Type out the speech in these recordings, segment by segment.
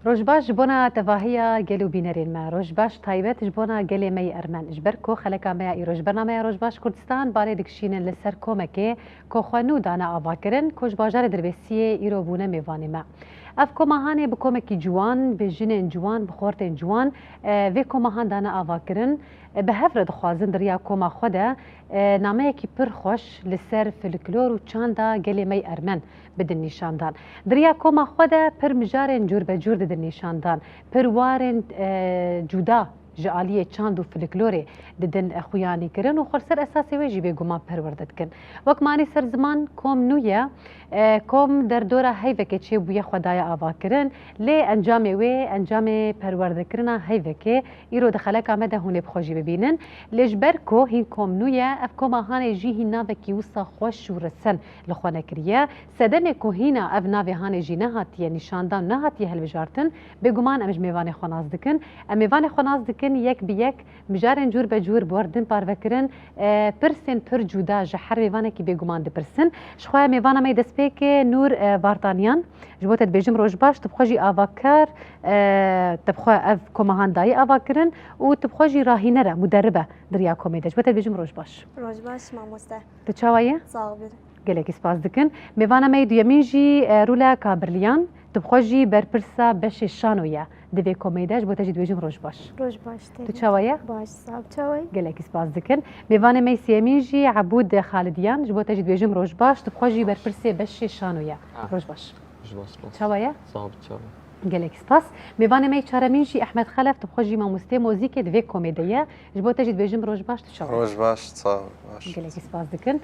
روجباش جبونا تفاهية جلو بينارين ما روجباش طيبات جبونا جلي مي أرمان جبركو خلقا مي إيروج برنامج روجباش كردستان باري دكشين لسر كومكي كو خوانو دانا آباكرن كوش باجار دربسية إيرو بونا ميواني ما اف كوماهاني بكومكي جوان بجنين جوان بخورتين جوان في كوماهان دانا آباكرن بهفر دخوازن دريا كوما خودا نامەیەکی پر خۆش لەسەر فلکلۆر و چاندا گەلێ مەی ئەرمەن بدن نیشاندان دریا کۆما خۆدا پر مژارێن جور بە جور ددن نیشاندان پر وارێن جودا ji aliyê çand û folklorê didin xuyanikirin û xwerser esasê wê jî bêguman perwerde dikin. Wek manî ser ziman kom nû ye kom derdora heyvekê çêbûye xwedaya avakirin lê encamê wê encamê perwerdekirina heyvekê îro di xeleka me de hûn ê bi xwe jî bibînin lê ji ber ku hîn kom nû ye ev komahanê jî hîn navekî wisa xweş û resen li xwe nekiriye sedemê ku hîna ev navê hanê jî nehatiye nîşandan nehatiye hilbijartin bêguman em ji mêvanê xwe naz dikin em mêvanê xwe naz dikin yek bi yek mijarên cûr be cûr bordin parvekirin pirsên pir cuda ji her mêvanekî bêguman dipirsin ji xwe mêvana me destpêkê Nûr Vartaniyan ji bo te dibêjim rojbaş tu bi xwe jî avakar te bi xwe ev komahan dayî avakirin û tu bi xwe jî rahînere muderribe diriya komê de ji bo te dibêjim rojbaş Rojbaş mamoste tu çawa ye sağ ol gelekî spas dikin mêvana me duyemîn jî Rûla Kabirliyan tu bi xwe jî berpirsa beşê şano ye divê komê de ji bo te jî dibêjim rojbaş Rojbaş tu çawa ye baş sağ çawa gelekî spas dikin mêvanê me sêmîn jî Ebûd Xalidiyan ji bo te jî dibêjim rojbaş tu bi xwe jî berpirsê beşê şano ye rojbaş çawa ye gelekî spas mêvanê me çaremîn jî Ehmed Xelef tu bi xwe jî mamostê mûzîkê divê komê de ye ji bo te jî dibêjim rojbaş tu çawa rojbaş sağ baş gelekî spas dikin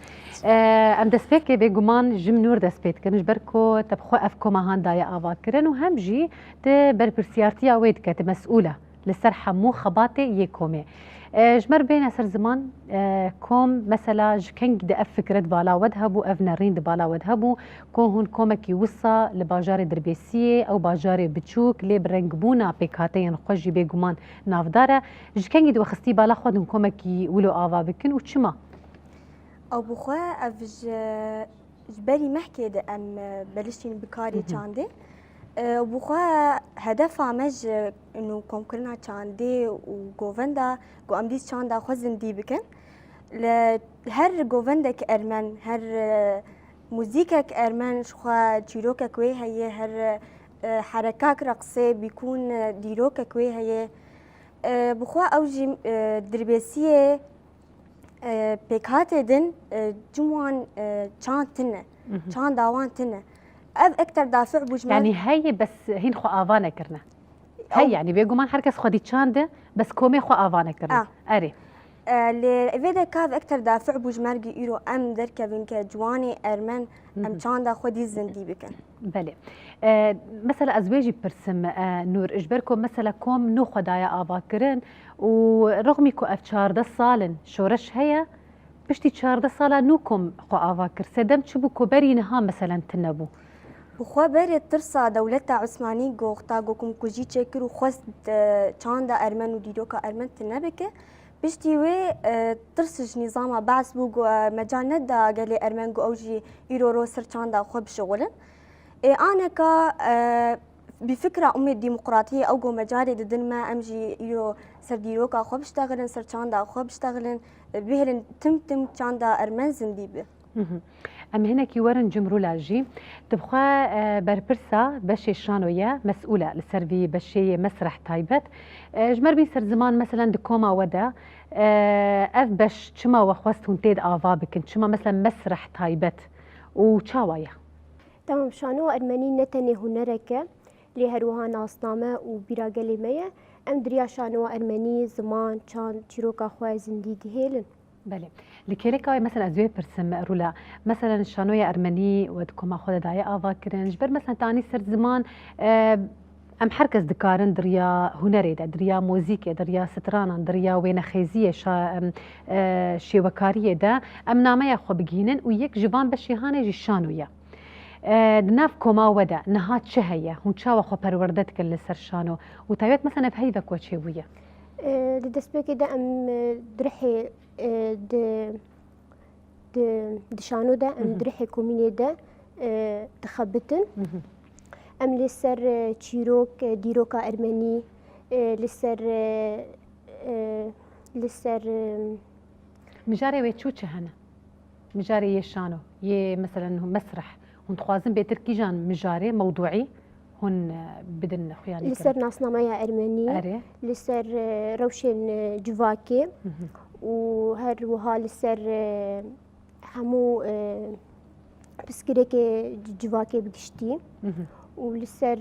em destpêkê bêguman ji min Nûr dest pê dikin ji ber ku te bi xwe ev komahan daye avakirin û hem jî ti berpirsiyartiya wê dike tu mes'ûle li ser hemû xebatê yê komê ji me re bêhne ser ziman kom mesela ji kengî de ev fikret bala we hebû ev nerîn di bala we hebû ku hûn komekî wisa li bajarê Dirbêsiyê ew bajarê biçûk lê bi rengbûna pêkhateyên xwe jî bêguman navdar e ji kengî di we xistî bala xwe hûn komekî wilo ava bikin û çima ew bi xwe ev ji berî mehkê de em beliştîn bikarê çandê bi xwe hedefa me ji nû komkirina çandê û govenda ku em dîst çanda xwe zindî bikin li her govendek ermen her muzîkek ermen ji xwe çîrokek wê heye her herekak reqsê bîkûn dîrokek wê heye bi xwe ew jî Dirbêsiyê pêkhatê din ciwan çand tune çanda wan tune ev ekter dafع bû يعني هي بس هين خو آفا نكرنا هي يعني بيقومان هركس خو دي تشاندة بس كومي خو آفا نكرنا أري لê vê de kav ekter dafع bû ji mergî îro em derkevin ke ciwanê ermen em çanda xwe dî zindî bikin بله مثلا ازواجي برسم نور اجبركم مثلا كوم نو خدايا آبا كرن ورغمي كو اف 14 سالن شورش هيا بشتي 14 سالا نوكم خو آبا كر سدم چبو كو برينها مثلا تنبو بخوا برێت ترسا دەولەتا عوسمانی گۆختا گۆکم کوژی چێکر و خۆست چاندا ئەرمەن و دیرۆکە ئەرمەنت نەبکە پشتی وێ ترسش نیزاما باس بوو مەجال نەدا گەلێ ئەرمەنگ و ئەوژی ئیرۆرۆ سەر چاندا خۆ بشغلن ئانەکە بفكرة أمي الديمقراطية أو جو مجالي ددن ما أمجي يو سر ديروكا خو بشتغلن سر چاندا خو بشتغلن بهرن تم چاندا أرمن زنديبه ام هنا كي ورن جمرولاجي تبخوا بربرسا بشي شانويا مسؤولة لسربي بشي مسرح تايبت جمر بي سر زمان مثلا دكوما ودا اف بش چما وخواستون تيد آوا بكن چما مثلا مسرح تايبت و چاوايا تمام شانو أرمني نتني هنركه لهروها ناسنامه و بیراگلی میه ام دریا شانو أرمني زمان چان چیروکا خواه زندگی هیلن بله لكيريكا مثلا ازوي برسم رولا مثلا شانويا ارمني ودكم اخذ داي افا كرن جبر مثلا تاني سر زمان ام حركز دكارن دريا هنري دريا موزيكي دريا سترانا دريا وين خيزيه شيوكاريه دا ام نامه خو بگينن ويك جوان بشي هاني جي شانويا دناف كوما ودا نهات شهيه هون شاو خو پروردتك لسر شانو وتايت مثلا بهيدا كوتشيويه دسبكي دا ام درحي دشانو دا ام درحي كوميني دا تخبتن ام لسر تشيروك ديروكا ارمني لسر لسر مجاري ويتشوتش هنا مجاري يشانو مثلا مسرح هون خوازن بتركي جان مجاري موضوعي هون بدن خياني لسر ناسنامايا ارمني أري لسر روشن جواكي وهر وها لسر همو بسكريك جواكي بقشتي ولسر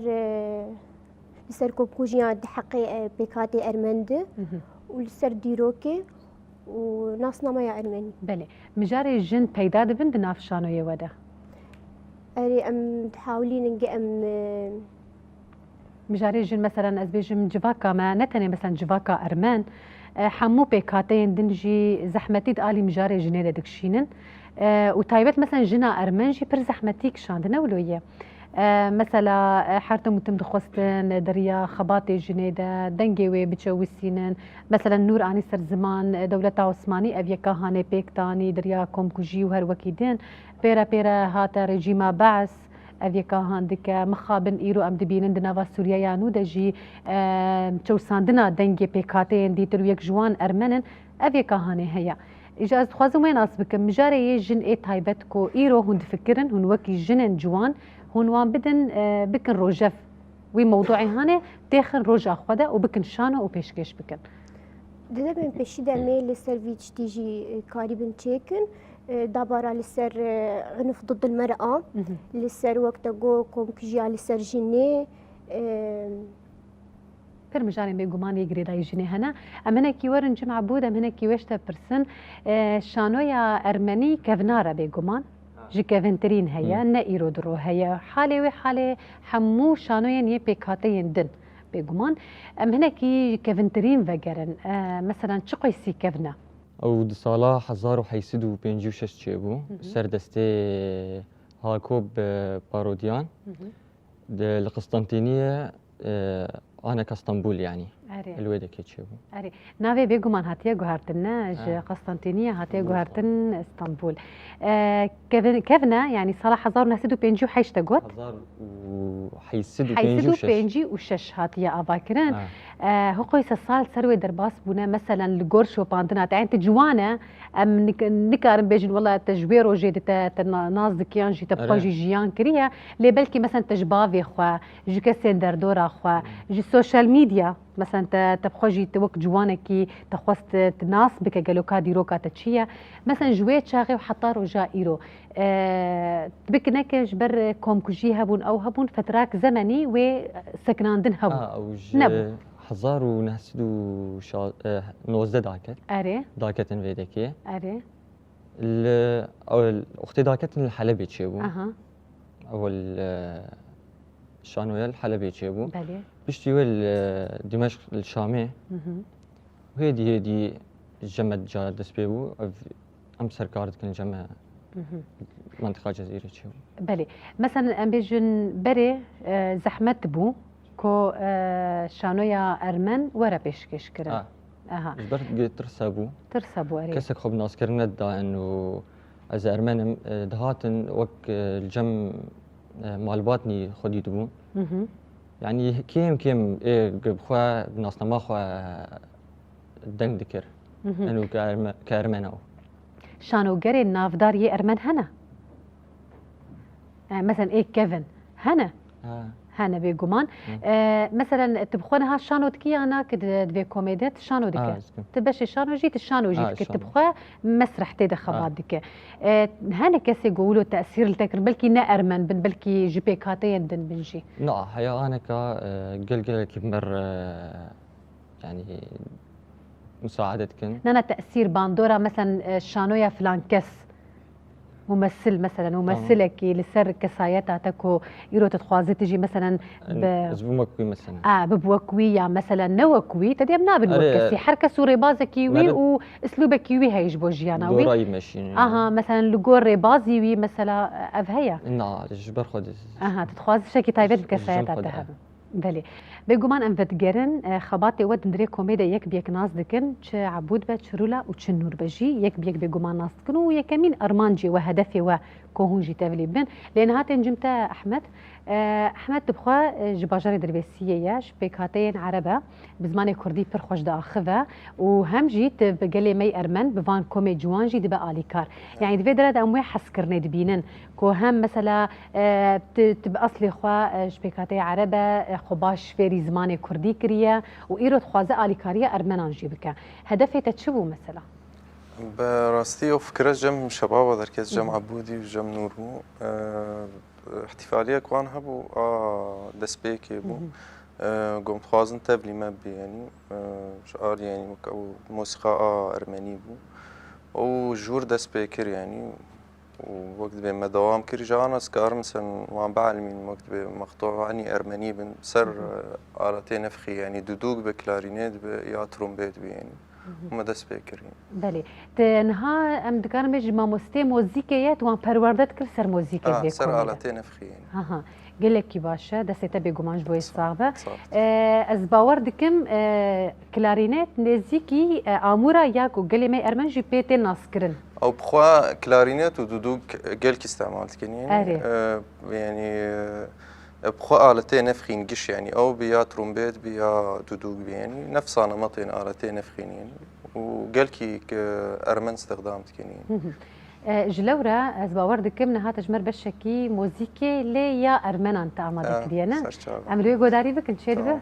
لسر كوبكوجيان حقي بكاتي ارمند ولسر ديروكي وناسنامايا ارمني بله مجاري جن پیدا دبن دناف شانو يودا اري ام تحاولين نجي ام مجاري جن مثلا ازبيجم جواكا ما نتني مثلا جواكا ارمان حمو بكاتين دنجي زحمتي دالي مجاري جنيده دكشينن وتايبت مثلا جنا ارمان جي بر زحمتيك شاندنا ولويه مثلا حارتم متم دخوستن دريا خباتي جنيده دنجي بتشوسينن مثلا نور اني سر زمان دولة عثماني ابي كهانه بيكتاني دريا كومكوجي وهر وكيدن بيرا هاتا رجيما بعث ابي كهان دك مخابن ايرو ام دبينن دناوا سوريا يانو دجي تشوساندنا دنجي بيكاتين دي ترويك جوان ارمنن ابي كهانه هيا اجاز خوازم وين اسبك مجاري جن اي تايبتكو ايرو هون دفكرن هون وكي جنن جوان هون وان بدن بكن روجف وي موضوعي هاني تاخن روجا خدا وبكن شانو وبيشكش بكن دادا من بشي دامي لسر فيتش تيجي قريبا تشيكن دابارا لسر عنف ضد المرأة لسر وقت جو كوم كجيا لسر جني بر مجاري بيقومان يجري راي جني هنا امنا كي ورن جمع بود امنا كي وشتا برسن شانويا ارمني كفنارا بيقومان جي كافنترين هيا نايرو درو هيا حالي وحالي حمو شانوين يه بيكاتين دن بيقومان ام هنا كي كافنترين فقرن مثلا شقو سي كفنا او دي سالا حزارو حيسدو بينجو شش تشيبو سردستي هاكوب باروديان القسطنطينية انا كاسطنبول يعني الويدا كيتشيبو اري نافي بيقومان هاتيا جوهرتنا قسطنطينية هاتيا جوهرتن اسطنبول كفنا يعني صلاح حزار نسدو بينجو حيش تقوت حزار وحيسدو بينجو شش بينجي وشش هاتيا اباكرن هو قيس الصال سروي درباس بونا مثلا الجورشو باندنا تعين تجوانا ام نكارن بيجن والله تجبيرو جيد ناز كيان جي تبقى جيان كريا لي بلكي مثلا تجبافي خوا جي كسندر دورا خوا جي سوشيال ميديا مثلا تبخوجي توك جوانكي تخوست تناس بك قالوكا ديروكا تشيا مثلا جويت شاغي وحطار وجا ايرو بك نكج بر كومكوجي هبون او هبون فتراك زمني وسكناندن هبون نبو حزار ونحسدو نوزده داكت اري داكتن فيديكي اري اختي داكتن الحلبي تشيبو او الشانويا الحلبي تشيبو بلي بشتي دمشق الشامي وهي دي جمع جا دسبيبو ام سركارت كن جمع منطقه جزيره تشيبو بلي مثلا ام بيجن بري زحمت بو كو شانويا ارمن ورا بيشكش كرا جبرت ترسبو اري كسك خب ناس كرنت دا انه از ارمن دهاتن وك الجم مالباتني خدي دبو يعني كيم ايه بخوا بناس ما خوا دنگ دكر انه كارمناو شانو جري نافدار يه ارمن هنا مثلا ايه كيفن هنا هنا بيقومان مثلا تبخونها شانو تكي انا كد في كوميديت شانو دك تبش شانو جيت الشانو جيت تبخوا مسرح تيدا خبات دك هنا كسي يقولوا تاثير التكر بلكي نارمن بلكي جيبيكاتين دن بنجي لا هيا انا قلقل كيف مر يعني مساعدتكن نانا تاثير باندورا مثلا شانويا فلان كس ممثل مثلا ممثلك لسر كسايتها تكو يرو تتخوازي تجي مثلا بموكوي مثلا ببوكوي يعني مثلا نوكوي تدي ابنا بنوكسي حركه سوري بازكيوي واسلوبكيوي هيج بوجياناوي دوراي ماشي مثلا لغور بازيوي مثلا افهيا نا جبر خد تتخوازي شكي تايبت كسايتها تهب بلي بيقومان ام فتجرن خباتي ود ندري كوميديا يك بيك ناس دكن تش عبود بات شرولا وتش نور بجي يك بيك بيقومان ناس دكن ويا كمين ارمانجي وهدفي وكوهونجي تافلي بن لان هات نجمتا احمد احمد تبخوا جباجر دربيسيه شبيكاتين عربه بزمان كردي پر خوش داخفه وهم جيت بقلي مي ارمن بفان كومي جوان جي دبا اليكار يعني دبي درد اموي حسكرني دبينن كو هم مثلا تبقى اصلي خوا شبيكاتي عربه خباش فيري زمان كردي كريه وايرو خوازه اليكاريه ارمنان جيبك هدفي تشبو مثلا براستي وفكرة جم شباب ودركز جم عبودي وجم نورو احتفالية كوان هبو دسبيكي بو قمت خوازن تبلي مبي يعني شعار يعني موسيقى أرمني بو وجور دسبيكر يعني ووقت بما دوام كري جانا سكار مثلا وعم بعلمين وقت بمقطوع عني أرمني بن سر آلتين نفخي يعني دودوق بكلارينيت يا ترومبيت يعني هم دسبيكر يعني بله تنها ام دكان مج ما مستي موزيكيات وان پروردت كل سر موزيكي بيكون سر آلتين نفخي يعني ها قلك كي باشا دسته بيقومانج بوي صعبه از باور دكم كلارينيت نزيكي امورا ياكو قلي مي ارمنجي بيتي ناسكرن او بخوا كلارينيت ودودوق قلك استعمالت يعني يعني بخوا آلتين نفخين قش يعني او بيا ترومبيت بيا دودوق يعني نفس نمطين آلتين نفخين يعني وقلكي ارمن استخدامت يعني جلورة از باور دكم نها تجمر بشكي موزيكي لي يا ارمنان تعمل كريانا عملوا قداري بك نشيد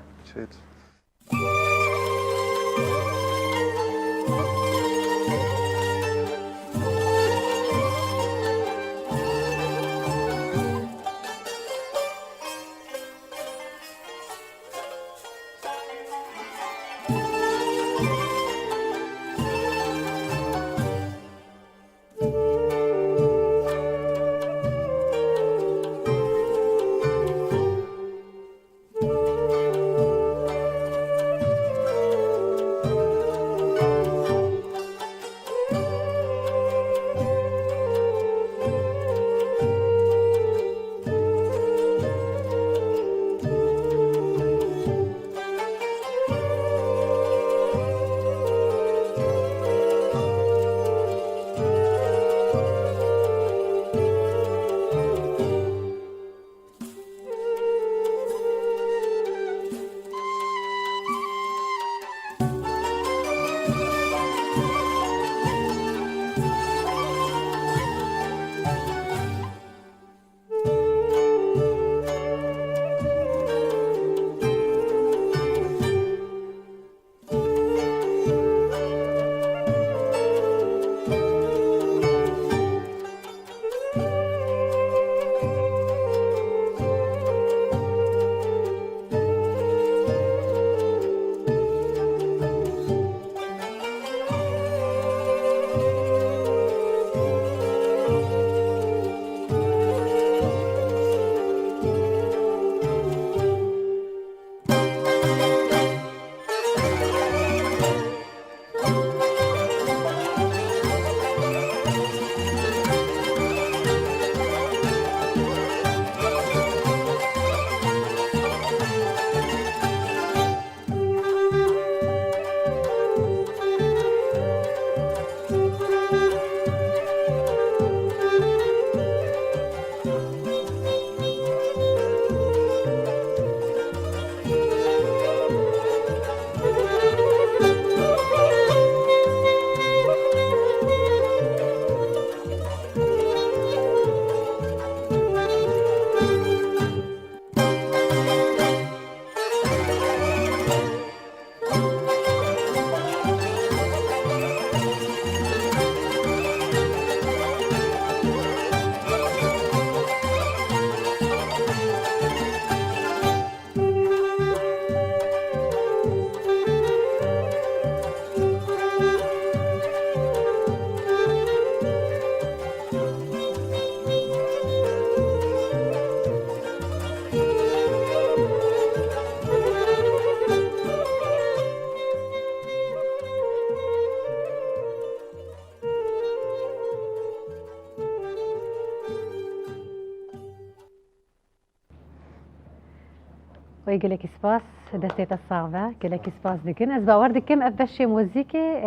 ويقول لك سباس دستيت الصعبة قال لك سباس دكن از باور دكم افشي موزيكي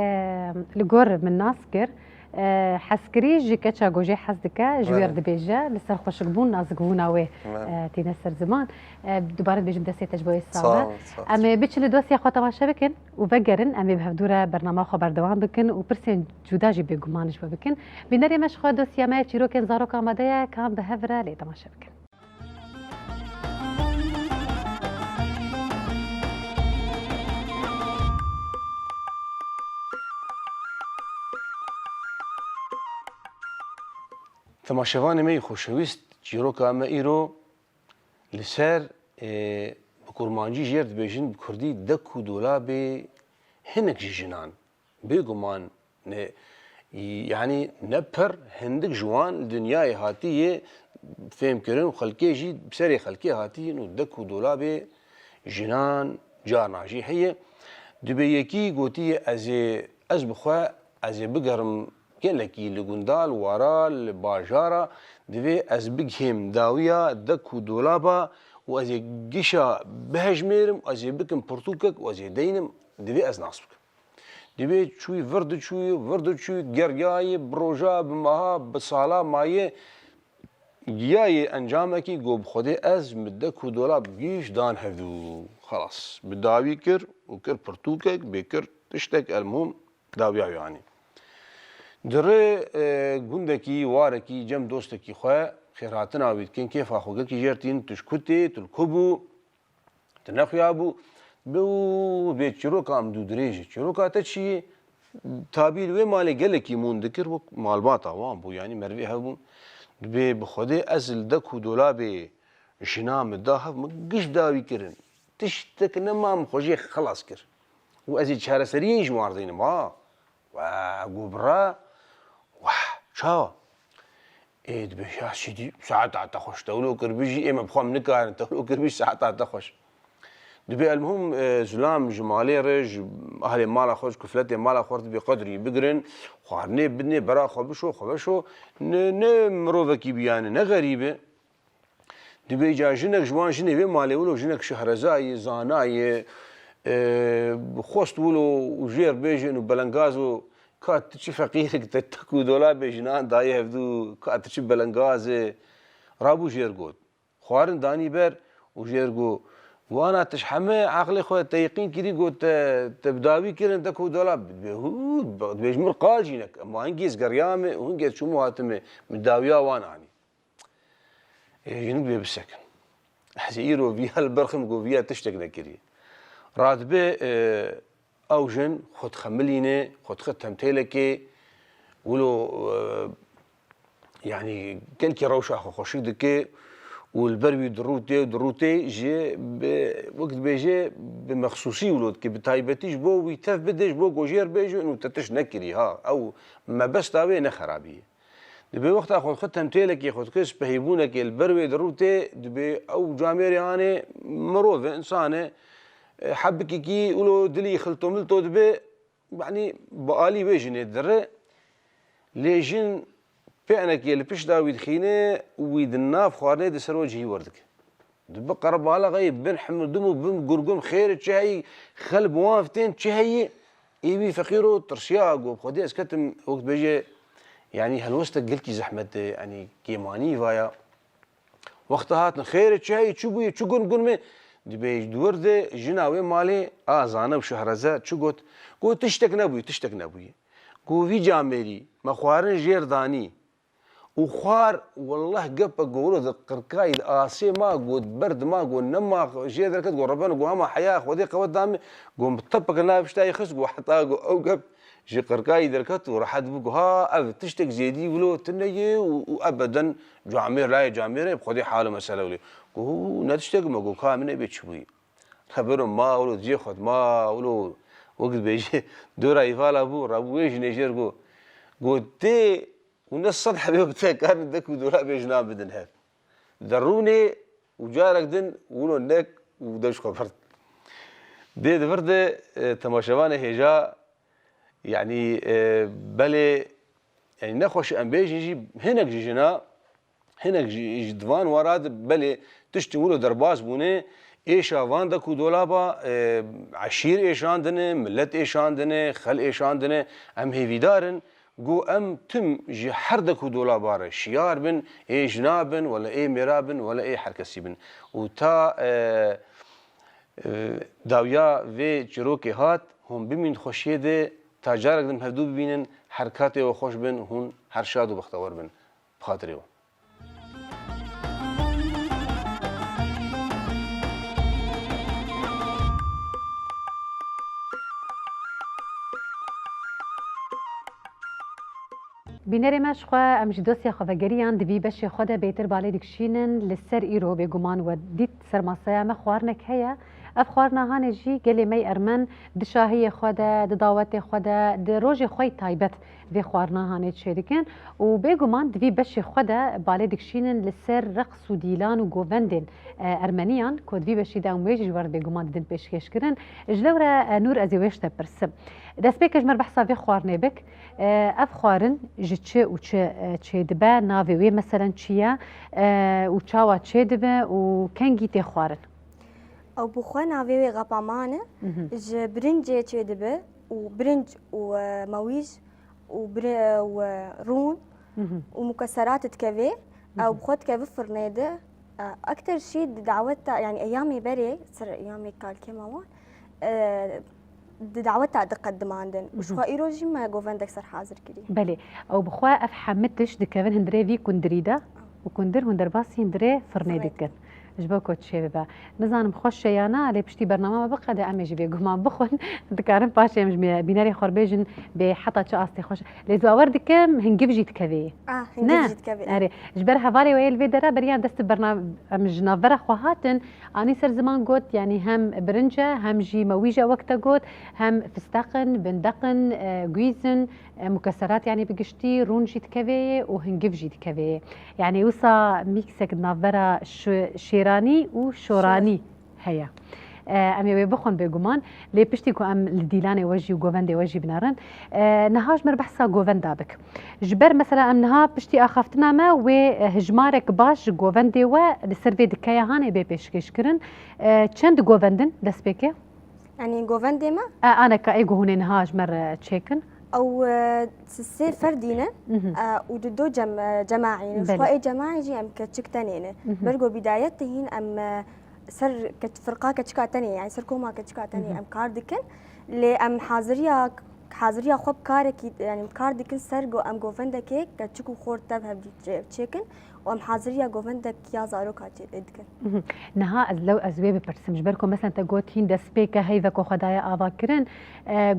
لجور من ناسكر حسكري جي كتشا جوجي حسدكا جوير دبيجا لسر خوش بون ناز قبونا وي تينا سر زمان دوباره بيجم دسي تجبوي الصعبة أما بيتش لدوسي أخوة تماشا بكن وبقرن أما بهدورة برنامج خبر دوام بكن وبرسين جودا جي بيقومانش بكن بنري مشخوا دوسيا ما تشيرو كن زارو كامدايا كان بهفرة لي تماشا بكن تماشاوان می خوشویست چیروکا ما ایرو لسر بکرمانجی جرد بیشین بکردی دکو دولابی هنک جنان بگمان نه يعني نبر هندك جوان دنياي هاتيه فهم كرن وخلقي جي بسري خلقي هاتيه انه دكو دولابي جنان جارناجي هي دبيكي قوتي از بخوا از بقرم كلكي لقندال ورا الباجارة دبي از بقهم داوية دكو دولابا وازي قشا بهجميرم وازي بكم برتوكك وازي دينم دبي از ناصبك دبي شوي ورد شوي گرگای بروجا بمها بصالا مایه گیای انجامکی گوب خودی از مدکو دولاب گیش دان هفدو خلاص بداوی کر وكر برتوكك بكر تشتك المهم داويا يعني دره گوندکی وارکی جم دوستکی خواه خیراتنا وید کن کیف آخوگه کی جرتین تشکوتی تلکبو تنخیابو بو به چروکا ام دو دريجه چروکا تا چی تابیل و مال گلکی مون دکر و مالبات وام بو يعني مروي هبو به بخوده ازل دکو دولاب جنام داهب مقش داوي كرن تشتك نمام خوجي خلاص كر و ازي چهار سري جماردين ما و غبرا واه چاو ايد بشا شدي ساعات عتا خوش تولو كربيجي اما بخوام نكار تولو كربيجي ساعات عتا خوش دبي المهم زلام جمالي رج اهل مال خوش كفلتي مال خورت بقدري بقرن خوارني بدني برا خبشو نمروفكي بيان نه غريبه دبي جا جنك جوان جني بي مالي ولو جنك شهرزاي زاناي خوست ولو وجير بيجن وبلنغازو كات تشي فقيرك تتكو دولا بيجنان داي هفدو كات تشي بلنغاز رابو جيرغوت خوارن داني بر وجيرغو وانا تشحمه عقلي خو تيقين كري قلت تبداوي كرن دكو دولاب بهود بيجمر قال جينك اما هنجيز قريامه وهنجيز شو مهاتمه مداويا وانا يعني جنوب بسكن حزيرو فيها البرخم جو فيها تشتكنا كري راتبه اوجن خد خملينه خد تمتيلكي ولو يعني كان كي روشه اخو خشيدكي والبروي دروتي جي وقت بيجي بمخصوصي ولود كي بتايبتيش بو ويتف بدش بو جوجير بيجو انه تتش نكري ها او ما بس تاوي نخرابيه دبي وقت اخذ ختم تيلك ياخذ كس بهيبونك البروي دروتي دبي او جامير يعني مروف انسانه حبكي كي ولو دلي خلطو ملتو دبي يعني بقالي بيجني الدره ليجن فعنك يلي بيش داوي دخينه ويد الناف خوارني دي سر وجهي وردك دب قرب على غيب بن حمد دمو بن قرقم خير تشهي خلب وافتين تشهي ايبي فقيرو ترشياق وبخدي اسكتم وقت بيجي يعني هالوسط قلتي زحمه يعني كيماني فايا وقتها خير تشهي تشبوي تشو قرقم دبي دورد جناوي مالي ازانه بشهرزه تشو قلت تشتك نبوي قو في جامري مخوارن جيرداني وخوار والله قبل قولوا ذا قرقاي الآسي ما قود برد ما قود نما جي ذاك تقول ربنا قو ما حياة خودي قوات دامي قوم بطبق لنا بشتا يخس قو حتى او قبل جي قرقاي ذاك وراح بقو ها اب تشتك زيدي ولو تنيي وابدا جامير لا جامير بخودي حاله مساله ولي قو نتشتك ما قو كامل بيتشوي خبرهم ما ولو جي خد ما ولو وقت بيجي دورا يفال ابو رابو ايش نيجر قو تي والناس صدح بيوقتها كان دك ودولا بيجنام بدن هاك دروني وجارك دن ولو نك ودوش خبرت دي دفرد تماشوانه هجا يعني بلي يعني نخوش ام بيجي هناك جيجنا هناك جدوان وراد بلي تشتي ولو درباز بونه ايشا وان دكو دولابا عشير ايشان دنه ملت ايشان دنه خل ايشان دنه ام هيفيدارن جو ام تم جي حردك دولا باره شيار بن اي جنابن ولا اي ميرابن ولا اي حركسي بن وتا داویا و چروکی هات هم بمین خوشیه ده تاجارک دم هفدو ببینن حرکات و خوش بن هون هر شاد و بختور بن بخاطره. بینری مشخوا امج دوسیا خواگریان دوی بشه خدا بیتر بالی دکشینن لسر ایرو بگمان و دیت سرماسیا مخوارنک هیا اف خوارنا هانه جی گلی می ارمن دشاهی خدا دعوت خدا دروج خوی تایبت دوی خوارنا هانه چیدکن و بگمان دوی بشه خدا بالی دکشینن لسر رقص و دیلان و گووندن ارمنیان که دوی بشه دام ویج جوار بگمان دن پیشکش کرن جلوره نور ازیوش تپرسم دست بیکش مر بحثا وی خوارنه بک اف خوارن جچه و چه دبه ناوی مثلا چیه و چاوا چه دبه و کنگی تی خوارن او بخوا ناوی غپامانه ج برنج چه دبه و برنج و مویج و رون ومكسرات تكفي او بخوا تكفي فرنيده اكثر شيء دعوتها يعني ايامي بري صار ايامي قال كمان دعوتها تقدم عندن وشو ايروجي ما جوفندك صار حاضر كذي بله او بخوا افحمتش دكفن هندري في كندريدا وكندر هندر باسي هندري فرنيدكن جبوكو تشي ببا نزانم خوش يانا على بشتي برنامج بقى ده امي جبي ما بخون دكارم باشا مش بيناري خربيجن بحطه شو استي خوش لزو وردكم هنجيب جيت كذي هنجيب جيت كذي اري جبرها فالي ويل فيدرا بريان دست برنامج مش نافره خوهاتن اني سر زمان قوت يعني هم برنجه هم جي مويجه وقت قوت هم فستقن بندقن جويزن مكسرات يعني بقشتي رون جيت كذي وهنجيب جيت كذي يعني وصا ميكسك نافره شيراني وشوراني هيا امي بخون بيغمان لي بشتي كو ام الديلاني وجي وغوفندي وجي بنارن نهاج مر بحثا غوفندا بك جبر مثلا امنها بشتي اخافتنا ما وهجمارك باش غوفندي و لسرفي دكايا هاني بي بيشكش كرن چند غوفندن دسبيكي يعني غوفندي ما انا كايغو هون نهاج مر تشيكن او سي فردينه وددو جماعي شوي جماعي جي ام كتشكتنين برغو بدايتهن ام سر كفرقه كتشكاتني يعني سر كوما كتشكاتني ام كاردكن لي ام حاضريا خوب كارك يعني كاردكن سرغو ام غوفندك كتشكو خورتا بهدي تشيكن وام حاضريا غوفندك يا زارو كاتي ادكن نها لو ازوي برسمج بركو مثلا تقوتين دسبيكا هيفكو خدايا افاكرن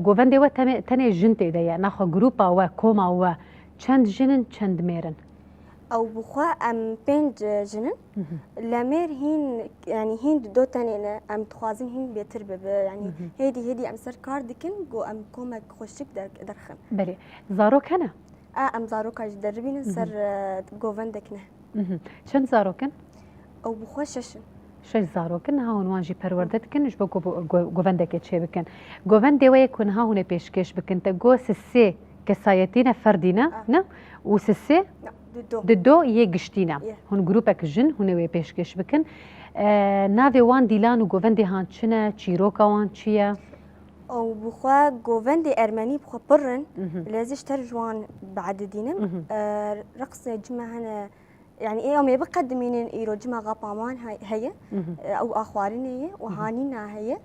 غوفندي و تاني جنتي ديا ناخو جروبا و كوما و چند جنن چند ميرن او بخوا ام بنج جنن لامير هين يعني هين دو تاني ام تخوازن هين بيتر يعني هيدي ام سر كاردكن جو ام كوما خوشك درخم بلي زارو كنا ام زارو كاج دربين سر غوفندكنه شن زاروكن او بخوا شش زاروكن هاون وانجي پروردتكن جبو غوفندك تشي بكن غوفندي ويكون هاون بيشكش بكن تگو سسي كسايتينا فردينا نا وسسي ددو يگشتينا هون جروبك جن هون وي بيشكش بكن نافي وان ديلان وغوفندي هان چنا چيروكا وان چيا او بخوا غوفندي ارمني بخوا برن لازش ترجوان بعد دينم رقص جمعنا يعني ايه يوم بقدمين ايرو جمع غابامان هي او اخوارين هي وهانينا هي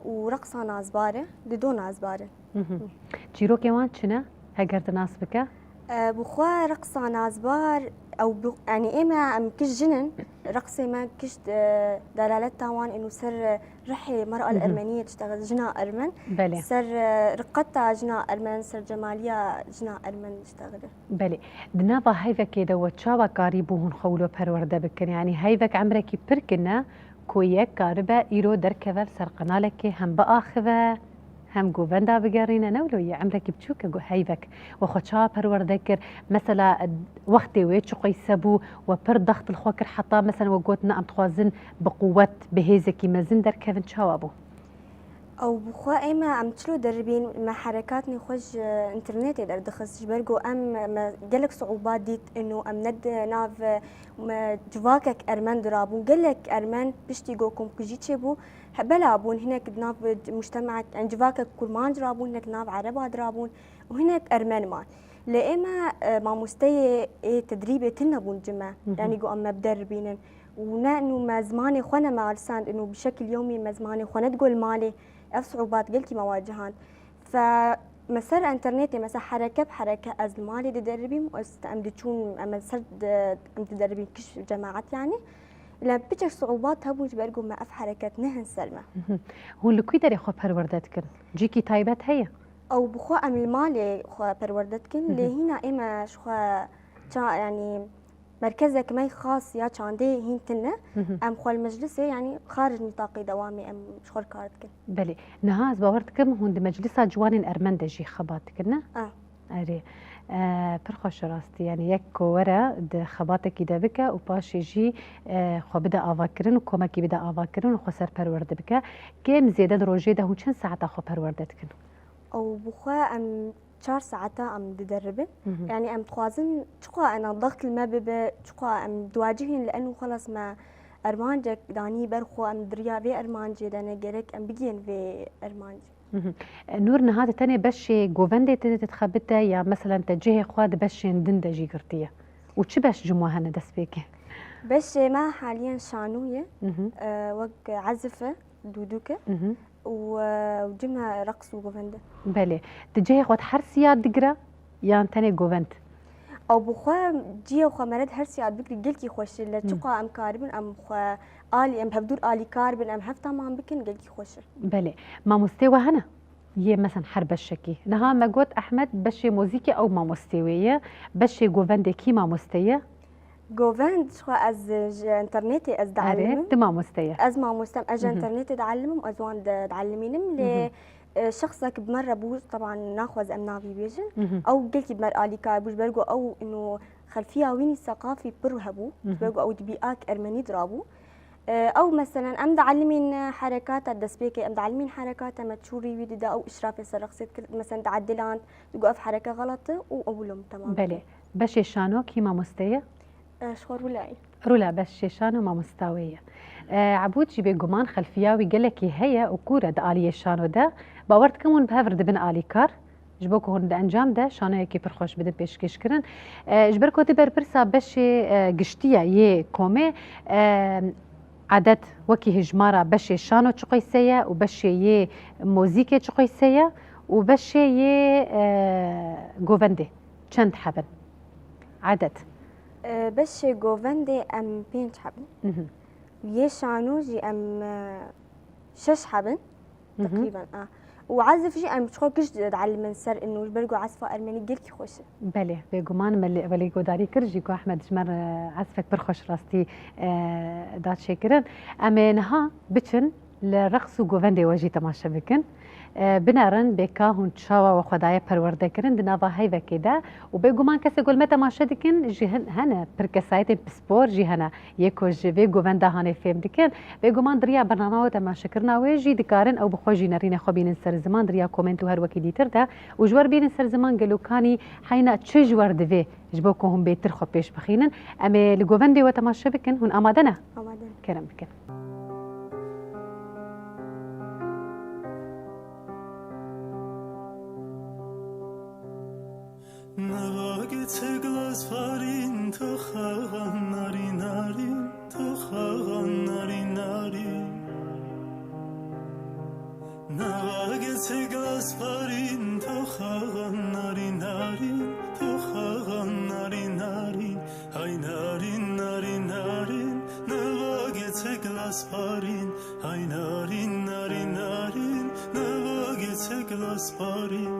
ورقصه نازباره ددو نازباره چيروكا وان چنا هاگر تناسبك بخوا رقصة نازبار أو يعني إما أم كش جنن رقصة ما كش دلالتها وان إنه سر رحي المرأة الأرمنية تشتغل جنا أرمن بلي سر رقتها جنا أرمن سر جمالية جنا أرمن تشتغل بلي دنابا هايفك كده وتشابا قريبو هون خولو پرورده بكن يعني هايفك عمركي بركنا كويك قاربة إيرو دركفل سر قنالك هم بآخذة هم غوفندا بقرينا نولوية عمرك بتشوك هايفك وخوشا پروردكر مثلا وقتي ويتشقو يسبو وبر ضغط الخوكر حتى مثلا وقوتنا ام تخوازن بقوة بهيزكي مازن در كيفن شوابو او بخوا اما ام تشلو دربين مع حركاتني خوش انترنت در دخس جبرجو ام قالك صعوبات ديت انه ام ند ناف جواكك ارمن درابون قالك ارمن بشتي جوكم كجيتشي بو بلابون هناك ناف مجتمعك يعني جواكك كرمان درابون هناك ناف عربا درابون وهناك ارمن مان لإما ما مستوى تدريبي تنبون جمع يعني جو أما بدربين ونانو ما زماني خونا مارسان إنه بشكل يومي ما زماني خونا تقول مالي صعوبات قلتي مواجهان فمسار انترنتي مثلا حركه بحركه از مالي تدربي ام تشون ام سرد ام تدربي كش جماعات يعني لا بيجر صعوبات هبوش برقو ما اف حركات نهن سلمى هون لكوي داري خو پروردتكن جيكي تايبت هي او بخو ام المالي خو پروردتكن اللي هنا اما شخو يعني مركزك ماي خاص يا شاندي هينتنا ام خو المجلس يعني خارج نطاق دوامي ام شخور كارتكن بلي نهاز باورتكم هون مجلس جوان ارمنده جي خباتكنا اري پرخوش راستی يعني یک ورا د خباتکی دا بکه و پاشی جی خو بدا آوا کرن و کمکی بدا آوا کرن و خو سر پرورده بکه کم زیاده روزه ده و چند ساعت خو پرورده کن او بخوا ام 4 ساعات ام تدربن يعني ام تخوازن تقوى انا ضغط المبب تقوى ام دواجهن لانه خلص ما ارمانجك داني برخو ام دريا في ارمانجي دانا جرك ام بيجين في ارمانجي نور نهاد تاني بشي جوفندي تتخبته يا مثلا تجيه خواد بشي ندنده جي قرتيه وش باش جموها هنا دس فيك بشي ما حاليا شانويه وق عزفه دودوكه وجمها رقص وجوفنده بله تجيه خواد حرسيات دقرا يا تاني جوفنت او بخوا جيه خو مرد هرسيات بكري قلكي خوش لا تقى ام كاربن ام خو آلي ام هبدور آلي كاربن ام هفتا ما بكن قلكي خوش بله ما مستوى هنا يه مثلا حرب الشكي نها ما قلت احمد بشي موزيكي او ما مستويه بشي جوفندي كي ما مستويه جوفند شو از انترنتي از دعلمهم ما مستويه از ما مستم اج انترنتي دعلمهم ازوان دعلمينهم ل شخصك بمره بوز طبعا ناخذ ام نافيجيشن او قلتي بمر آلي كاربوش برجو او انه خلفيه ويني ثقافي برهبو برجو او دبيئاك ارمني درابو او مثلا ام دعلمين حركات الدسبيكي ام دعلمين حركات ما تشوري ويدا او اشرافي سرقصت مثلا تعدلان تقف حركه غلط واولهم تمام بله باش شانو كيما مستويه شخور ولاي رولا باش شانو ما مستويه عبود جيبي جمان خلفياوي قال لك هي وكوره د آلي شانو ده باورتكمون بهفر دبن آلي كار جبوكو هون انجام ده شانو يكي برخوش بدن پیشکش کرن جبركو تبر برسا باش گشتيه يه كومي عدد وكي هجمارة بشي شانو تشقيسية وبشي يه موزيكي تشقيسية وبشي يه جوفندي چند حبن عدد بشي جوفندي ام 5 حبن يه شانو جي ام 6 حبن تقريبا وعزف جي ام شخو كش تعلم من سر انه برجو عزفه ارمني قلكي خوش بله بيجومان ملي قداري كرجي كو احمد جمر عزفك برخوش راستي دات شكرن اما نها بچن لرقص وجوفندي وجي تماشا بكن بنارن بكا هون تشاوا وخدايا پرورده کرن دناوا هاي وكيدا وبيجومان كسي قول متى ماشا دكن جهن هنا بركسايت بسبور جي هنا يكو جي جوفندا هاني فيم دكن بيجومان دريا برنامج تماشا کرنا وجي دكارن او بخوجي نرين خو بين سر زمان دريا كومنت هر وكي ديتر دا وجور بين سر زمان قالو كاني حينا تشجور دفي جبوكو هم بيتر خو بيش بخينن اما لجوفندي وتماشا بكن هون امادنا كرم بكن Navagetse glas farin to khagan nari nari to khagan nari nari Navagetse glas farin to khagan nari nari to khagan nari nari hay nari nari nari Navagetse glas farin hay nari nari nari Navagetse glas farin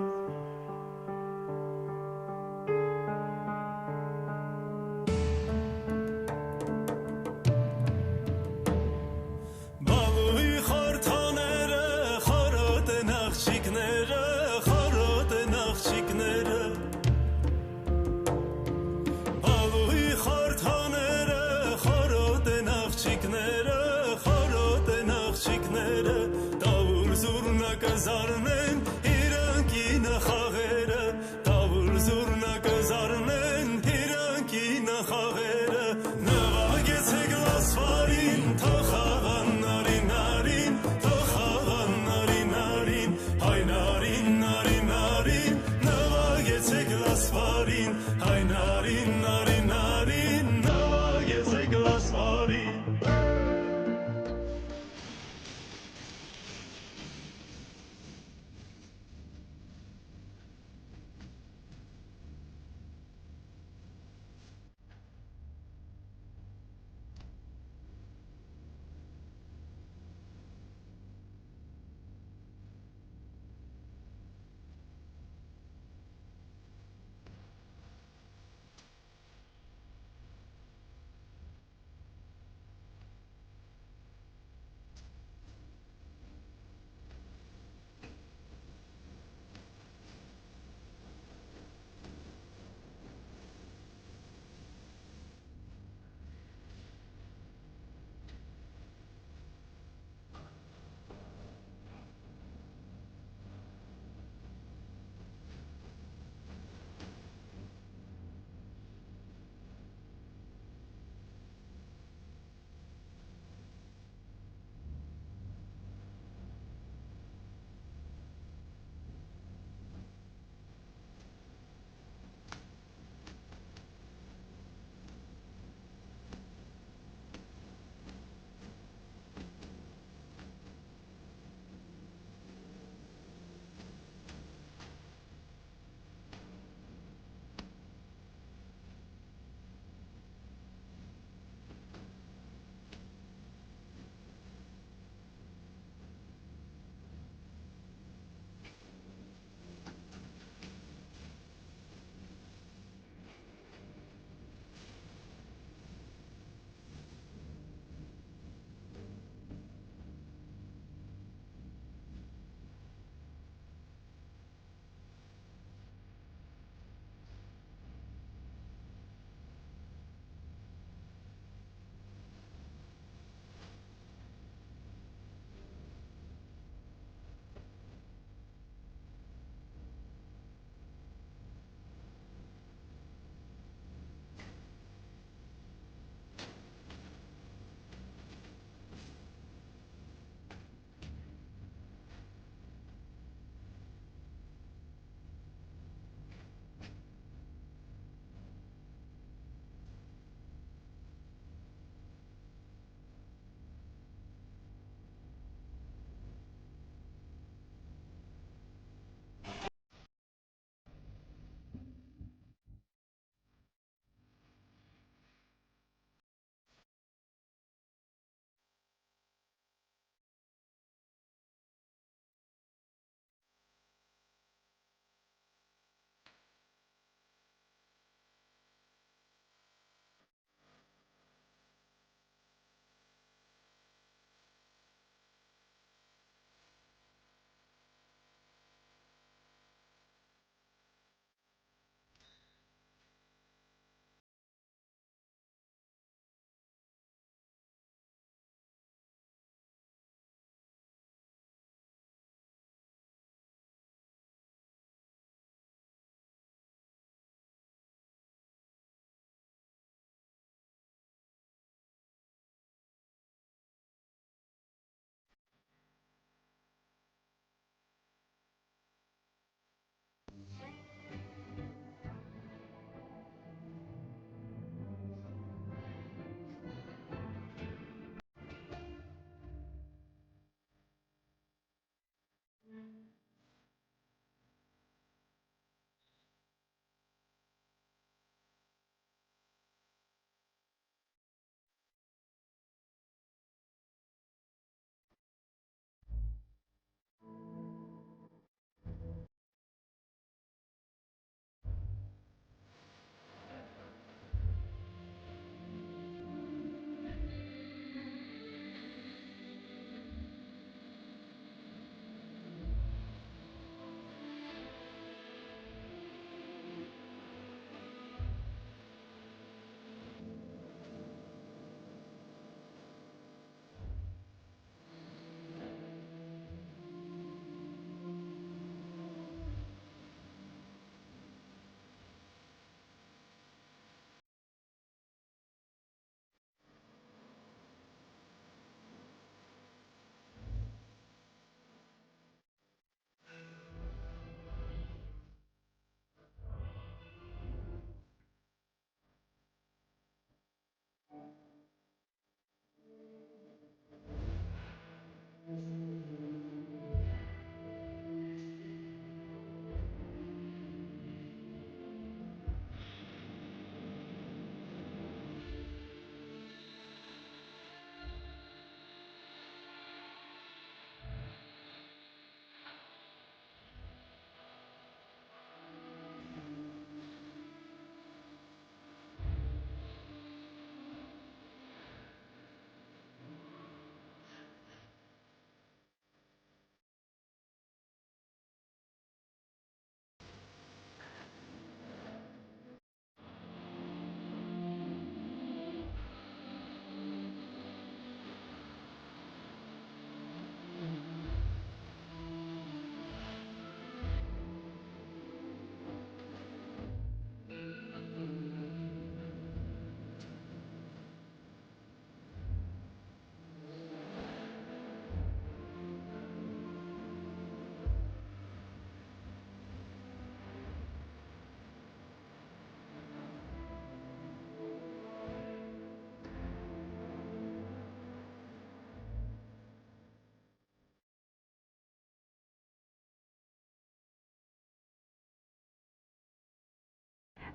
Zarmen iranki na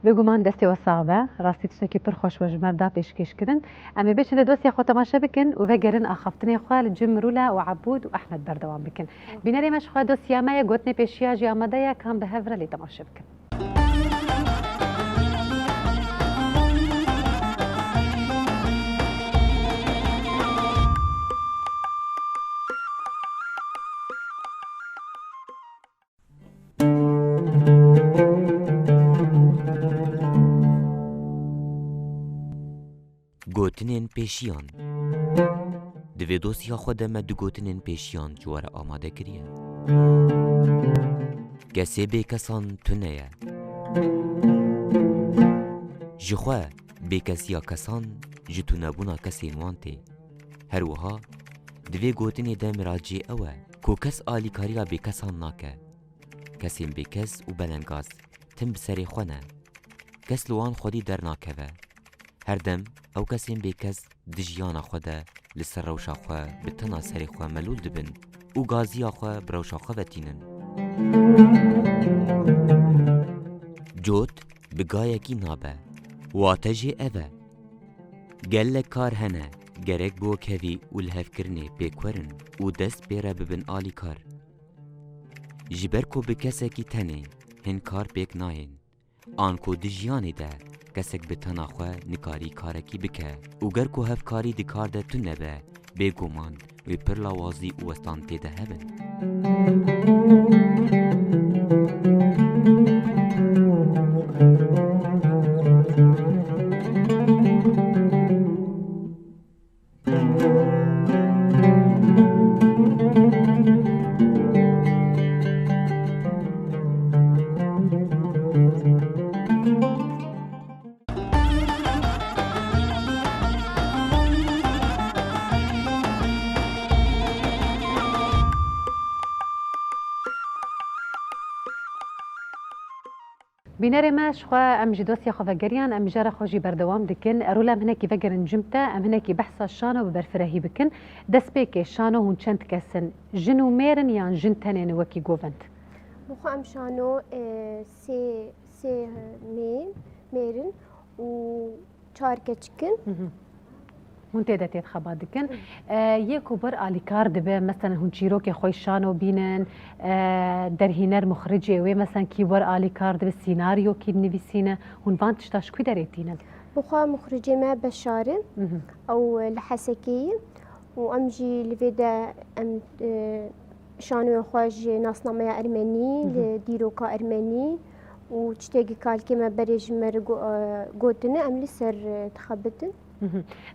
بگومان دستی و صعبه راستی تشتکی پر خوش و جمرده پیشکش کردن اما بیشتر دوستی خود تماشا بکن و وگرن آخفتنی خواه جم رولا و عبود و احمد بردوام بکن بینری مش خواه دوستی همه گوتنی پیشیا جی آمده یا کام به هفره لی تماشا بکن گوتنین پیشیان دوی دosya xwe de me du gotinên pêşiyan ji were amade kiriye. Kesê bêkesan tune ye. Ji xwe bêkesiya kesan ji tunebûna kesên wan tê. Her wiha divê gotinê de miracî ew e ku kes alîkariya bêkesan nake. Kesên bêkes û belengaz tim bi serê xwe ne. Kes li wan xwedî dernakeve. Her dem ew kesên bêkes di jiyana xwe de li ser rewşa xwe bi tena serê xwe melûl dibin û gaziya xwe bi rewşa xwe vetînin. Cot bi gayekî nabe, wate jê ev e. Gelek kar hene, gerek bo kevî û li hevkirinê pêkwerin û dest pê re bibin alîkar. Ji ber ku bi kesekî tenê hin kar pêk nayên, an ku di jiyanê de kesek bi tena xwe nikarî karekî bike û ger ku hevkarî di kar de tune be, bêguman wê pir lawazî û westan tê de hebin. بینر ماش خو ام جدوسی خو وگریان ام جره خوجی بردوام دکن ارولا منکی وگرن جمتا ام منکی بحثا شانو ببرفرهی بکن دست پیک شانو هون چند کسن جنو میرن یا جن تنین وکی گووند بخو ام شانو سه میرن و چار کچکن هون تیده تید خبا دکن یکو بر آلیکار دبه مثلا هون چیروک خوی شانو بینن در هینر مخرجه وی مثلا کی بر آلیکار دبه سیناریو کی نویسینه هون وان تشتاش کوی داريتينن بخوا مخرجه ما بشارن او الحسكية وامجي لفيدا ام شانو خواج ناسنامه ارمني لديروكا ارمني وتشتاقي كالكي ما بريج مر قوتنا ام لسر تخبتن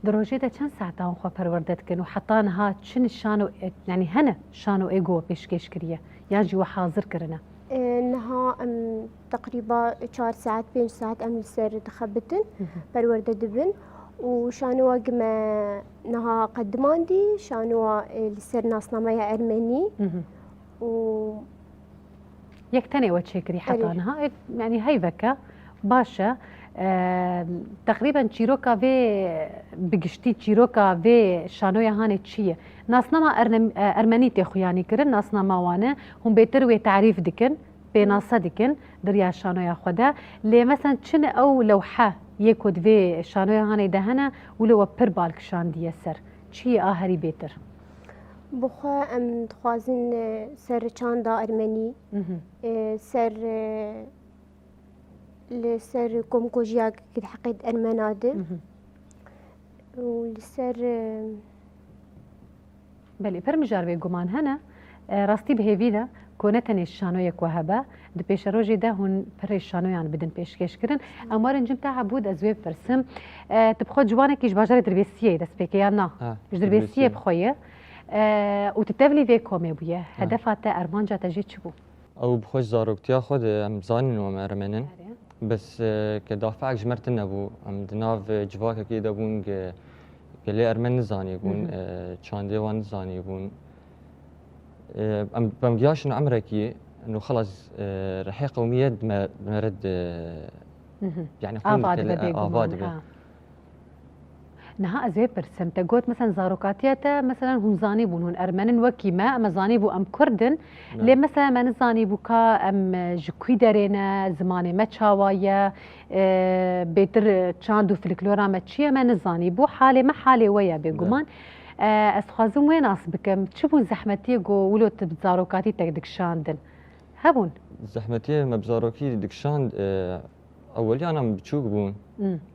دروجه ده چند ساعت اون خو پروردت کن و حتان ها چن شانو يعني هنا شانو ايجو پیشکش کریه یا جو حاضر کرنه انها تقريبا 4 ساعات 5 ساعات ام لسر تخبتن پرورده دبن وشانو قما نها قدماندي شانو لسر ناسنامه ارمني و يكتني وتشكري حتانها يعني هيفكا باشا تقریبا چیروکا و بگشتی چیروکا و شانوی هانه چیه ناسنامه ارمنی تخویانی کرن ناسنامه وانه هم بهتر و تعریف دکن به ناسه دکن دریا شانوی خدا لی مثلا چن او لوحه یکود و شانوی هانه دهنه ولو پر بالک شان دیه سر چیه آهری بهتر بخوا ام تخوازن سر چاندا ارمنی سر لسر كومكوجيا كد حقيد أرمنادل ولسر بله پر مجاربه گمان هنه راستی به هیویدا کونتنی شانوی کوهبه د پیش روزی ده هون پر شانویان بدن پیشکش کردن اموارن جم تاع بود از وی فرسم تبخو جوانه کیش باجر دربیسیه دست پیک یا نه دربیسیه بخویه و تتبلی وی کومه بویه هدفات ارمانجا تجی چی بو او بخوش زاروکتیا خود ام زانین و ارمنن بس كدافع جمرت نبو ام دناف جواك كي دبون قال ارمن نزاني يقول شاندي وان نزاني يقول ام بمجياش انه عمركي انه خلص رح قوميه مرد يعني آفاد نها ازوی پرسم تا گوت مثلا زاروکاتیتا مثلا هم زانی بون هون ارمنن وکی ما اما زانی بو ام کردن لی مثلا من زانی بو کا ام جکوی درینه زمان ما چاوایه بیتر چاندو فلکلورا ما چیه من زانی بو حالی ما حالی ویا بگومان از خوازم وين بكم تشوفون زحمتي ولو تبزاروكاتي تقدك شاندن هبون زحمتي مبزاروكي دكشاند اولي انا بتشوق بون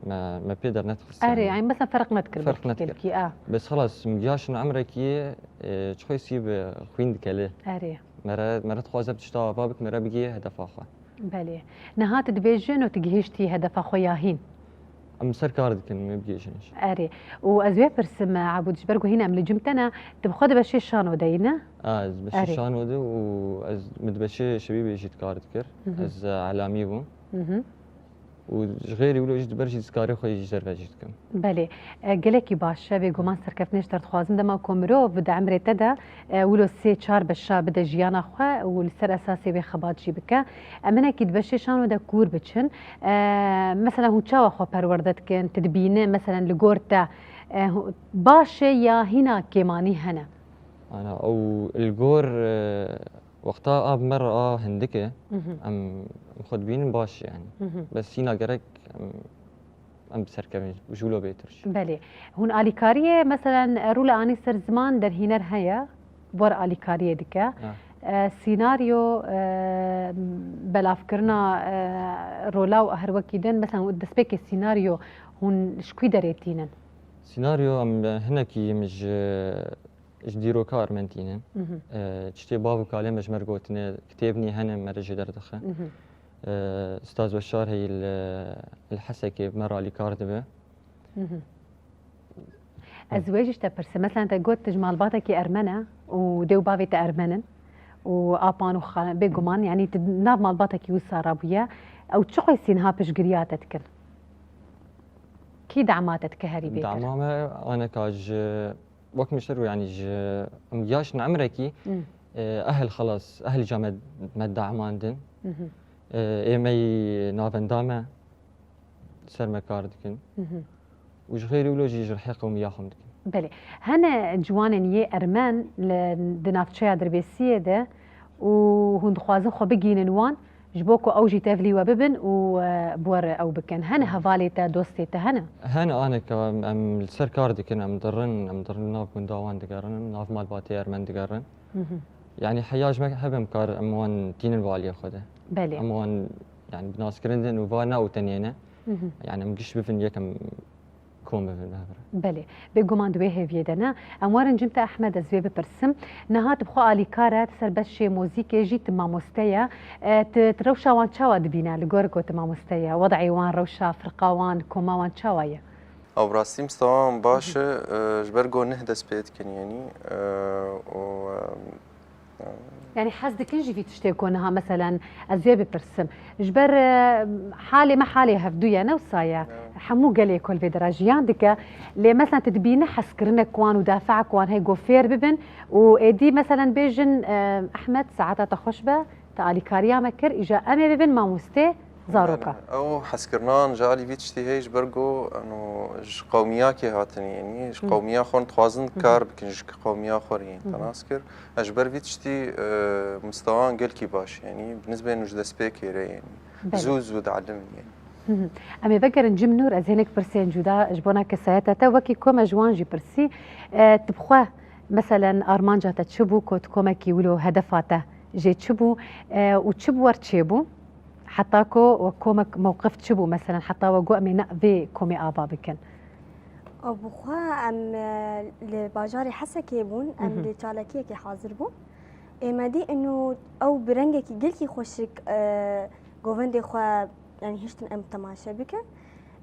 ما بيقدر ندخل اري يعني مثلا فرق نذكر فرق نذكر بس خلاص مجاش عمركي شخو يسيب خوين دكله اري مرة خوازه بتشتا بابك مرة بيجي هدف اخو بله نهات دبيجن وتجهشتي هدف اخو ياهين ام سر كاردكن ما بيجيش اري وازوي برسم عبود جبرجو هنا من جمتنا تبخد بشي شانو دينا بشي شانو دو واز مدبشي شبيبي يجي كاردكر از علامي بو وغيري ولو جد برجي تسكاري خو يجي جربه جدكم بله قالكي باشا بيقومان سركفنيش ترت خوازم دما كومرو بدا عمري تدا ولو سي 4 بشا بدا جيانا خو والسر اساسي بخبات جي بك امنا كي دبشي شانو دا كور بچن مثلا هو تشاو خو پروردت كن تدبينه مثلا لغورتا باشا يا هنا كيماني هنا انا او الجور وقتها اب مره هندكه ام مخدبين باش يعني بس هنا قرك ام بسركب وجولو بيترش بله هون اليكاريه مثلا رولا اني سر زمان در هنر هيا بور اليكاريه دكه سيناريو بلافكرنا رولا وهر وكيدن مثلا دسبيك السيناريو هون شكوي دريتينن سيناريو ام هناكي مش ديرو كار منتينن تشتي بابو كالي مش مرقوتني كتابني هنا مرجي دردخه استاذ بشار هي الحسكي مرة لي كاردبه ازواجش تبرس مثلا انت قلت تجمال باتكي ارمنه وديو بابي تارمنن وابان وخان بيجومان يعني ناب مال باتكي وسارابيه او تشوي سينها بشقرياتك كي دعماتك هري بيتر دعمامه انا كاج وقت مشترو يعني مجاش نعمركي اهل خلاص اهل جامد مدعماندن ايمي نافندامه سر مكاردكن وش غير ولوجي رحيقه ومياهم دكن بله هنا جوانن يه ارمان لدنافچه دربيسيه ده وهند خوازن خو بگينن وان جبوكو اوجي تافلي وببن وبور او بكن هنا هفاليتا دوستيتا هنا انا كم السر كاردكن ام درن ناف من داوان دقرن ناف مال باتي ارمان دقرن يعني حياج ما حبم كار اموان تين الواليه خده بله اموان يعني بناس كرندن وفانا وتنينه يعني مقش بفن يكم كوم بفن بله بيجومان دويه فيدنا اموارن جمت احمد ازوي ببرسم نهات بخو اليكارات سر بشي موزيك جيت ما مستيا تروشا وان تشاوا دبينا لغوركو تما مستيا وضعي وان روشا فرقاوان كوما وان تشاوايا او براسي مستوى باش جبرجو نهدس بيتكن يعني يعني حاسدك انجي في تشتكونها مثلا ازوي ببرسم جبر حالي ما حالي هفدويا نوصايا حمو قالي كل في دراجيان ديك لي مثلا تدبينا حسكرنك وان ودافعك وان هي غوفير ببن وادي مثلا بيجن احمد ساعات تخشبه تالي كاريا مكر اجا امي ببن ما مستي زاروكا او حسكرنان جالي في تشتهيش برجو انه قومياكي هاتني يعني قوميا خون توازن كار بكن قوميا اخرين تناسكر اجبر في تشتي مستوان قلكي باش يعني بالنسبه انه جد سبيكر يعني زوز ودعلمني يعني امي بقر نجم نور ازينك برسي جودا جبونا كسايتا تا وكي كوما جوان جي برسي تبخوا مثلا ارمانجا تشبو كوت كوما كي ولو هدفاته جي تشبو وتشبو ورتشبو حتاكو وكومك موقف تشبو مثلا حتى وقوع من في كومي آبا بكن أبو خوا أم لباجاري حسا كيبون أم لتشالكيه كي حاضر بون إما دي إنه أو برنجك جلكي خوشك جوفندي خوا يعني هشتن أم تماشى بك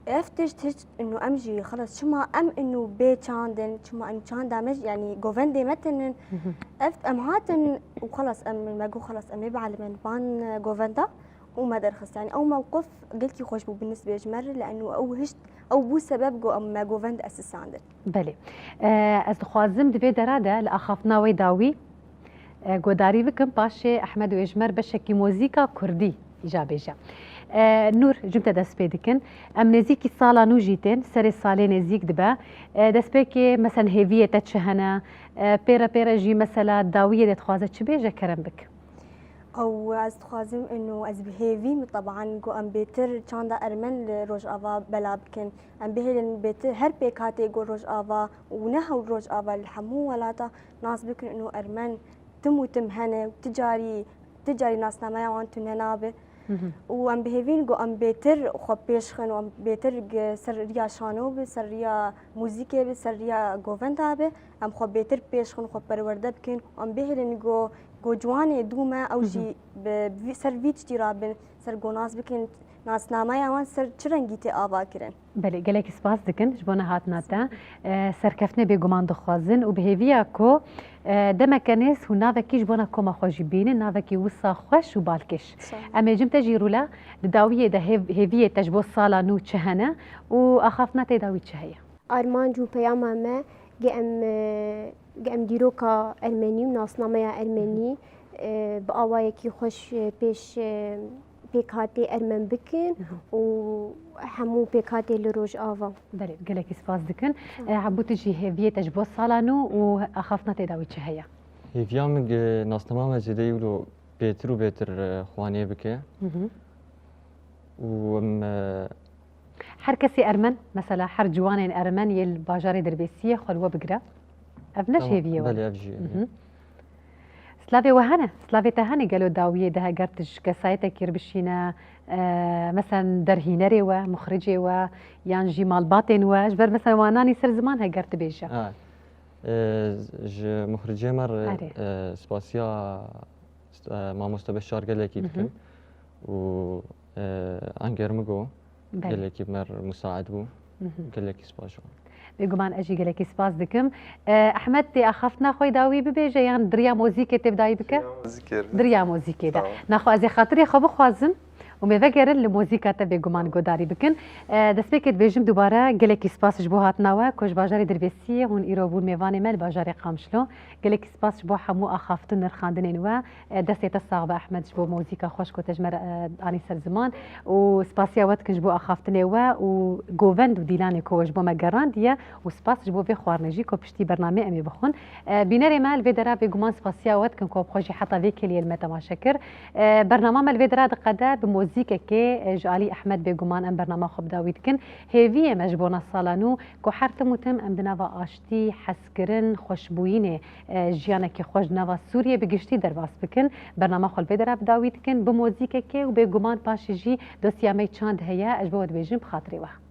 افتش إنه أمجي خلاص شو ما أم إنه بيت شاندن شو ما إنه شان دامج يعني جوفندي متن افت أم هاتن وخلاص أم ما جو خلاص أم يبعل من بان جوفندا وما درخص يعني او موقف قلت خوش بو بالنسبه لجمر لانه او هشت او بو سبب جو اما جوفند اساس عندك بله از خوازم دبي دراده لاخافنا ويداوي گوداری بکم باشه احمد و اجمر بشکی موزیکا کردی ایجابه جا نور جمت دست پێ دکن ئەم نێزیکی ساڵان و ژیتێن سەرێ ساڵێ نێزیک دبە دەست پێکێ مەسەن هێڤیەتە چ هەنە پێرە پێرەژی مەسەلا داویە دەتخوازە چ بێژە کەرم بک او از خوازم انه از بهيفي طبعا جو ام بيتر چاندا ارمن روج اوا بلا بكن ام بهلن بيتر هر بيكاتي جو روج اوا ونهو روج اوا الحمو ولاتا ناس بكن انه ارمن تم هنه تجاري ناس نما وان تنابه وام بهيفين جو ام بيتر خو بيشخن وام بيتر سريا شانو بسريا موزيكي بسريا جوفندا به ام خو بيتر بيشخن خو پرورده بكن ام بهلن جو جوانه دوما او جي سر ويتش رابن سر گوناس بكن ناس نامه وان سر چرنگيتي آوا كرن بله گلک سپاس دکن جبونه هاتناتا سرکفنه بگمان دخوازن و بهویا کو دمکنیس و ناوکی جبونه کما خوشی بینه ناوکی وسا خوش و بالکش اما جم تجیرولا داویه ده هویه تجبو سالا نو چهنه و اخافنا تداوی چهیه آرمان جو پیاما ما گم دیروکا ارمنی و ناسنامه ارمنی با آوایکی خوش پیش پیکاتی ارمن بکن و همو پیکاتی لروج آوا بله گلکی سپاس دکن عبوت جی هویه تجبو سالانو و اخافنا تداوی چه هيا هیویا مگ ناسنما مزیده یولو بهتر و بهتر خوانیه بکه و هر کسی ارمن مثلا هر جوان ارمن یل باجار دربیسیه خلوه بگره افنش هویه بله افجی سلافي وهنا سلافي تهاني قالوا داوية ده قرتش كسايته كير بشينا مثلا درهينري ومخرجي و يعني جي مال باطن وجبر مثلا واناني سر زمان قرت بيجا مخرجي مر سباسيا ما مستبشار قال لك يدكم و انجرمجو قال لك مر مساعد بو قال لك سباشو بگمان اجی گلکی سپاس دکم احمد تی اخافنا خوی داوی ببیجه یان دریا موزیک تبدایی بکه دریا موزیک ده نخو از خاطری خو بخوازم و میوگرن لموزیکا تا بگمان گوداری بکن دست بکت بیجم دوباره گلکی سپاس جبو هاتناوه کش باجاری دربیسیه هون ایرو بون میوانی مل باجاری قامشلو گلکی سپاس جبو همو اخافتن نرخاندنین و دستی تصاغ با احمد جبو موزیکا خوش کو تجمر آنی سر زمان و سپاسیا وقت کن جبو اخافتن و گووند و دیلانی کو جبو مگران دیه و سپاس جبو به خوارنجی کو پشتی برنامه امی بخون بینری مال بدرا بگمان سپاسیا وقت کن کو بخوجی حتی ویکلی المتماشکر برنامه مال بدرا دقدا بموزیک که جالی احمد بگمان ام برنامه خوب داوید کن هیوی مجبورنا سالانو کو حرت متم ام دنوا آشتی حسکرن خوشبوینه جیانه که خوش نوا سوریه بگشتی درواس بکن برنامه خل بدر داوید کن بموزیک که و بگمان پاشجی دوسیامه چاند هيا اجبود بيجم بخاطري وقت